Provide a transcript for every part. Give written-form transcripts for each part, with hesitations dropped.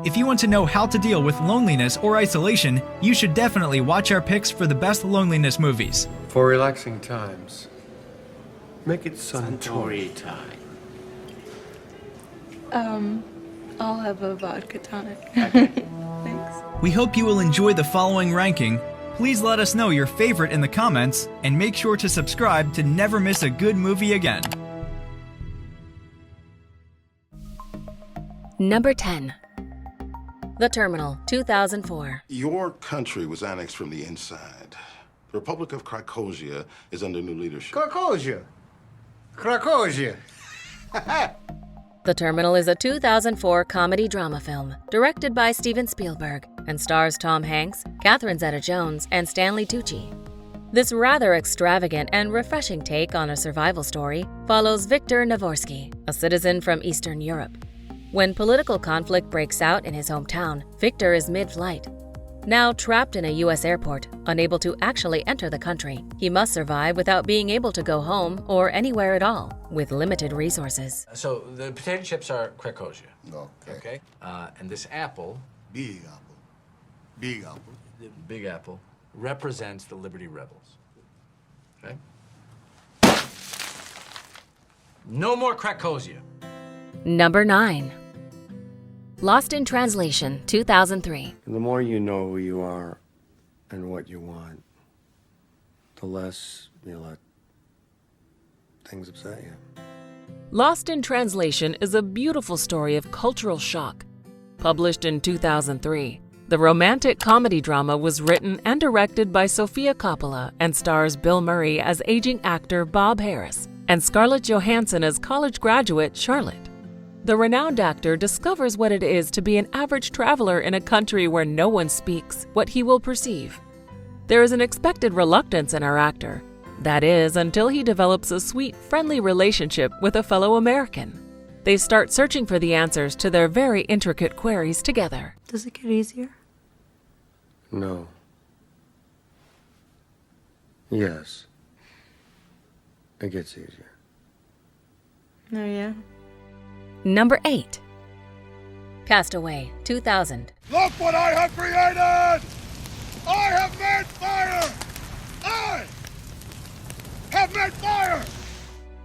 If you want to know how to deal with loneliness or isolation, you should definitely watch our picks for the best loneliness movies. For relaxing times, make it Suntory time. I'll have a vodka tonic. Thanks. We hope you will enjoy the following ranking. Please let us know your favorite in the comments, and make sure to subscribe to never miss a good movie again. Number 10. The Terminal, 2004. Your country was annexed from the inside. The Republic of Krakosia is under new leadership. Krakosia. Krakosia. The Terminal is a 2004 comedy-drama film directed by Steven Spielberg and stars Tom Hanks, Catherine Zeta-Jones, and Stanley Tucci. This rather extravagant and refreshing take on a survival story follows Viktor Navorsky, a citizen from Eastern Europe. When political conflict breaks out in his hometown, Viktor is mid-flight. Now trapped in a U.S. airport, unable to actually enter the country, he must survive without being able to go home or anywhere at all, with limited resources. So the potato chips are Krakosia. Okay. And this apple, Big apple. Big apple. the big apple, represents the Liberty Rebels. Okay? No more Krakosia. Number 9. Lost in Translation, 2003. The more you know who you are and what you want, the less you let things upset you. Lost in Translation is a beautiful story of cultural shock. Published in 2003, the romantic comedy drama was written and directed by Sofia Coppola and stars Bill Murray as aging actor Bob Harris and Scarlett Johansson as college graduate Charlotte. The renowned actor discovers what it is to be an average traveler in a country where no one speaks what he will perceive. There is an expected reluctance in our actor. That is, until he develops a sweet, friendly relationship with a fellow American. They start searching for the answers to their very intricate queries together. Does it get easier? No. Yes. It gets easier. Oh, yeah? Number 8. Castaway, 2000. Look what I have created! I have made fire! I have made fire!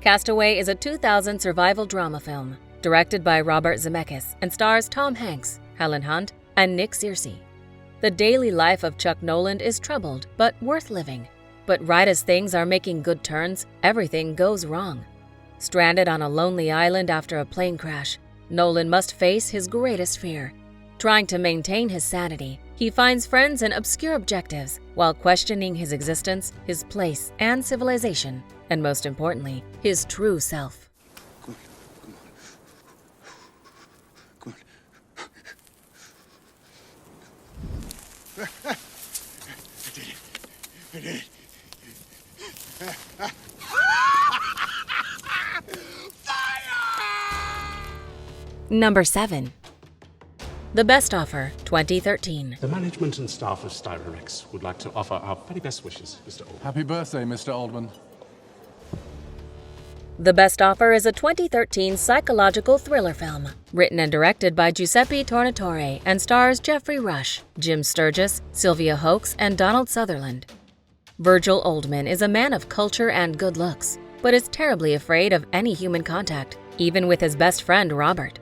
Castaway is a 2000 survival drama film, directed by Robert Zemeckis and stars Tom Hanks, Helen Hunt, and Nick Searcy. The daily life of Chuck Noland is troubled, but worth living. But right as things are making good turns, everything goes wrong. Stranded on a lonely island after a plane crash, Nolan must face his greatest fear. Trying to maintain his sanity, he finds friends and obscure objectives while questioning his existence, his place, and civilization, and most importantly, his true self. Come on. I did it. Number 7. The Best Offer, 2013. The management and staff of Styrorex would like to offer our very best wishes, Mr. Oldman. Happy birthday, Mr. Oldman. The Best Offer is a 2013 psychological thriller film, written and directed by Giuseppe Tornatore and stars Jeffrey Rush, Jim Sturgis, Sylvia Hoeks, and Donald Sutherland. Virgil Oldman is a man of culture and good looks, but is terribly afraid of any human contact, even with his best friend Robert.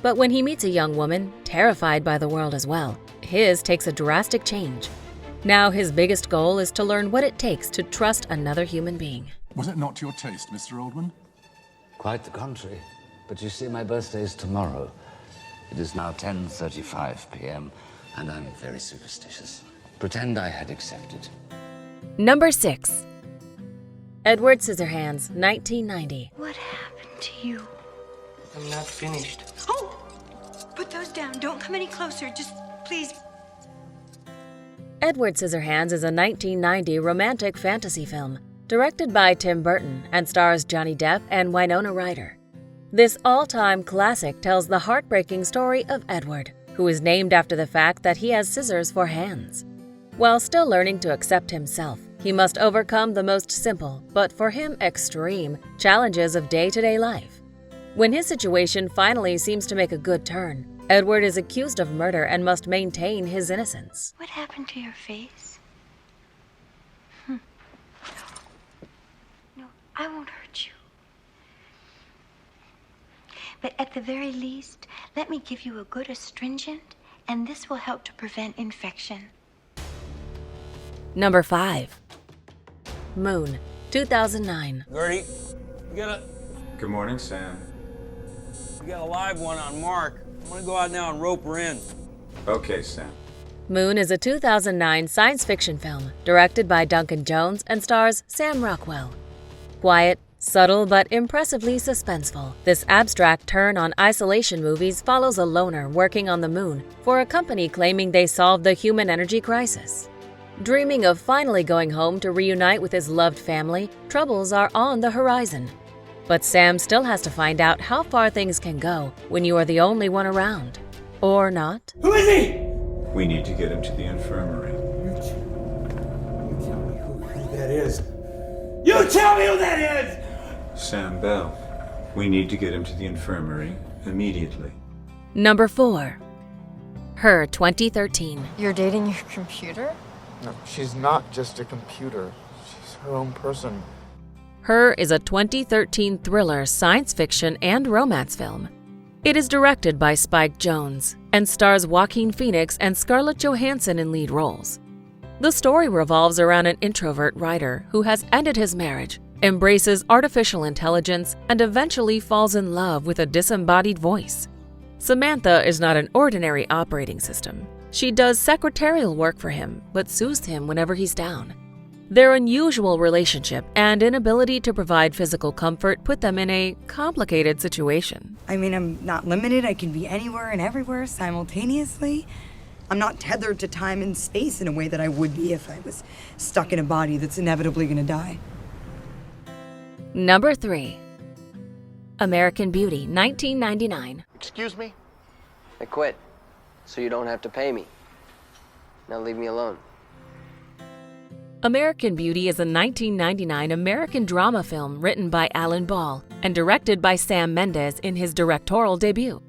But when he meets a young woman, terrified by the world as well, his takes a drastic change. Now his biggest goal is to learn what it takes to trust another human being. Was it not to your taste, Mr. Oldman? Quite the contrary. But you see, my birthday is tomorrow. It is now 10:35 p.m., and I'm very superstitious. Pretend I had accepted. Number 6. Edward Scissorhands, 1990. What happened to you? I'm not finished. Oh! Put those down. Don't come any closer. Just, please. Edward Scissorhands is a 1990 romantic fantasy film, directed by Tim Burton and stars Johnny Depp and Winona Ryder. This all-time classic tells the heartbreaking story of Edward, who is named after the fact that he has scissors for hands. While still learning to accept himself, he must overcome the most simple, but for him extreme, challenges of day-to-day life. When his situation finally seems to make a good turn, Edward is accused of murder and must maintain his innocence. What happened to your face? No, I won't hurt you. But at the very least, let me give you a good astringent, and this will help to prevent infection. Number 5. Moon, 2009. Gertie, you got Good morning, Sam. a live one on Mark. I'm gonna go out now and rope her in. Okay, Sam. Moon is a 2009 science fiction film directed by Duncan Jones and stars Sam Rockwell. Quiet, subtle, but impressively suspenseful, this abstract turn on isolation movies follows a loner working on the moon for a company claiming they solved the human energy crisis. Dreaming of finally going home to reunite with his loved family, troubles are on the horizon. But Sam still has to find out how far things can go when you are the only one around. Or not. Who is he? We need to get him to the infirmary. You tell me who that is. You tell me who that is! Sam Bell. We need to get him to the infirmary immediately. Number 4. Her, 2013. You're dating your computer? No, she's not just a computer. She's her own person. Her is a 2013 thriller, science fiction, and romance film. It is directed by Spike Jonze and stars Joaquin Phoenix and Scarlett Johansson in lead roles. The story revolves around an introvert writer who has ended his marriage, embraces artificial intelligence, and eventually falls in love with a disembodied voice. Samantha is not an ordinary operating system. She does secretarial work for him, but soothes him whenever he's down. Their unusual relationship and inability to provide physical comfort put them in a complicated situation. I mean, I'm not limited. I can be anywhere and everywhere simultaneously. I'm not tethered to time and space in a way that I would be if I was stuck in a body that's inevitably going to die. Number 3. American Beauty, 1999. Excuse me? I quit, so you don't have to pay me. Now leave me alone. American Beauty is a 1999 American drama film written by Alan Ball and directed by Sam Mendes in his directorial debut.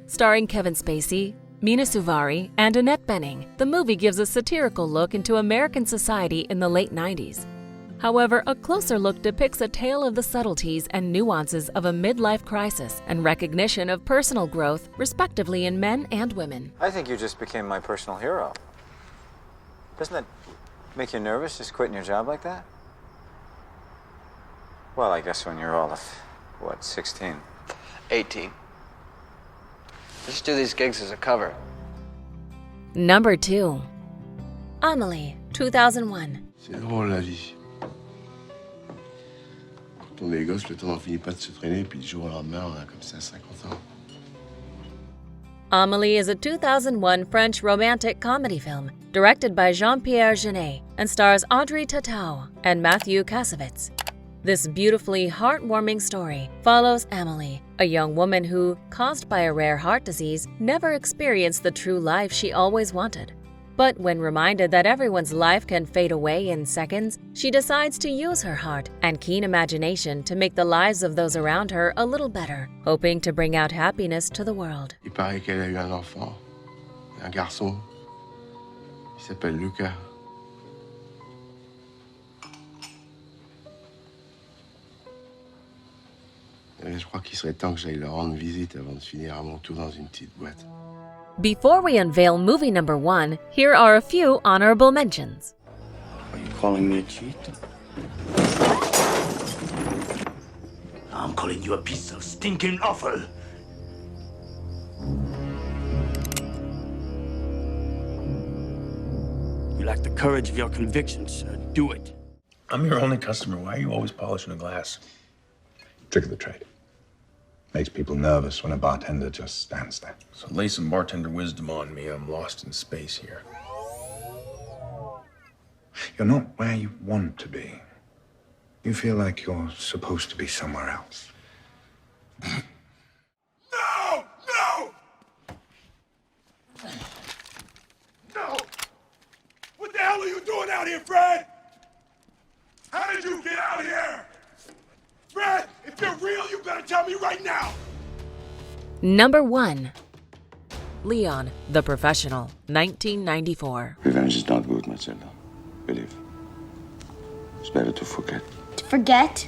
Starring Kevin Spacey, Mina Suvari, and Annette Bening, the movie gives a satirical look into American society in the late 90s. However, a closer look depicts a tale of the subtleties and nuances of a midlife crisis and recognition of personal growth, respectively in men and women. I think you just became my personal hero. Doesn't that make you nervous, just quitting your job like that? Well, I guess when you're all of, what, 16? 18. Just do these gigs as a cover. Number 2. Amelie, 2001. C'est drôle la vie. Quand on est gosse, le temps n'en finit pas de se traîner, puis du jour au lendemain, on a comme ça 50 ans. Amelie is a 2001 French romantic comedy film directed by Jean-Pierre Jeunet and stars Audrey Tautou and Matthew Kassovitz. This beautifully heartwarming story follows Amelie, a young woman who, caused by a rare heart disease, never experienced the true life she always wanted. But when reminded that everyone's life can fade away in seconds, she decides to use her heart and keen imagination to make the lives of those around her a little better, hoping to bring out happiness to the world. Il paraît qu'elle a eu un enfant, un garçon. Il s'appelle Lucas. Je crois qu'il serait temps que j'aille leur rendre visite avant de finir à mon tour dans une petite boîte. Before we unveil movie number 1, here are a few honorable mentions. Are you calling me a cheat? I'm calling you a piece of stinking offal. You lack the courage of your convictions, sir. Do it. I'm your only customer. Why are you always polishing a glass? Trick of the trade. Makes people nervous when a bartender just stands there. So lay some bartender wisdom on me. I'm lost in space here. You're not where you want to be. You feel like you're supposed to be somewhere else. No! No! No! What the hell are you doing out here, Fred? How did you get out here? Fred, if you're real, you better tell me right now. Number 1. Léon, the Professional, 1994. Revenge is not good, Matilda. Believe. It's better to forget. To forget?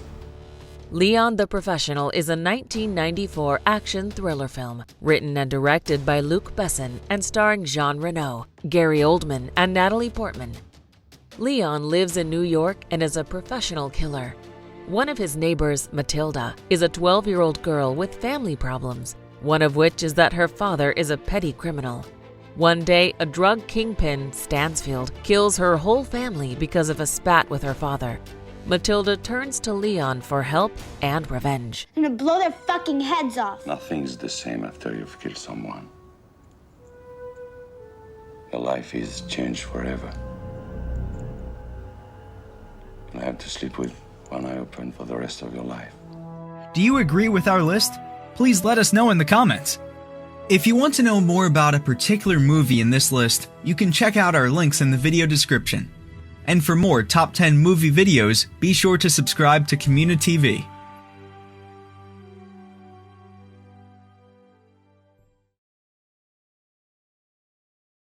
Léon the Professional is a 1994 action thriller film, written and directed by Luc Besson and starring Jean Reno, Gary Oldman, and Natalie Portman. Léon lives in New York and is a professional killer. One of his neighbors, Matilda, is a 12-year-old girl with family problems, one of which is that her father is a petty criminal. One day, a drug kingpin, Stansfield, kills her whole family because of a spat with her father. Matilda turns to Léon for help and revenge. I'm gonna blow their fucking heads off. Nothing's the same after you've killed someone. Your life is changed forever. You'll have to sleep with one eye open for the rest of your life. Do you agree with our list? Please let us know in the comments. If you want to know more about a particular movie in this list, you can check out our links in the video description. And for more top 10 movie videos, be sure to subscribe to communiTV.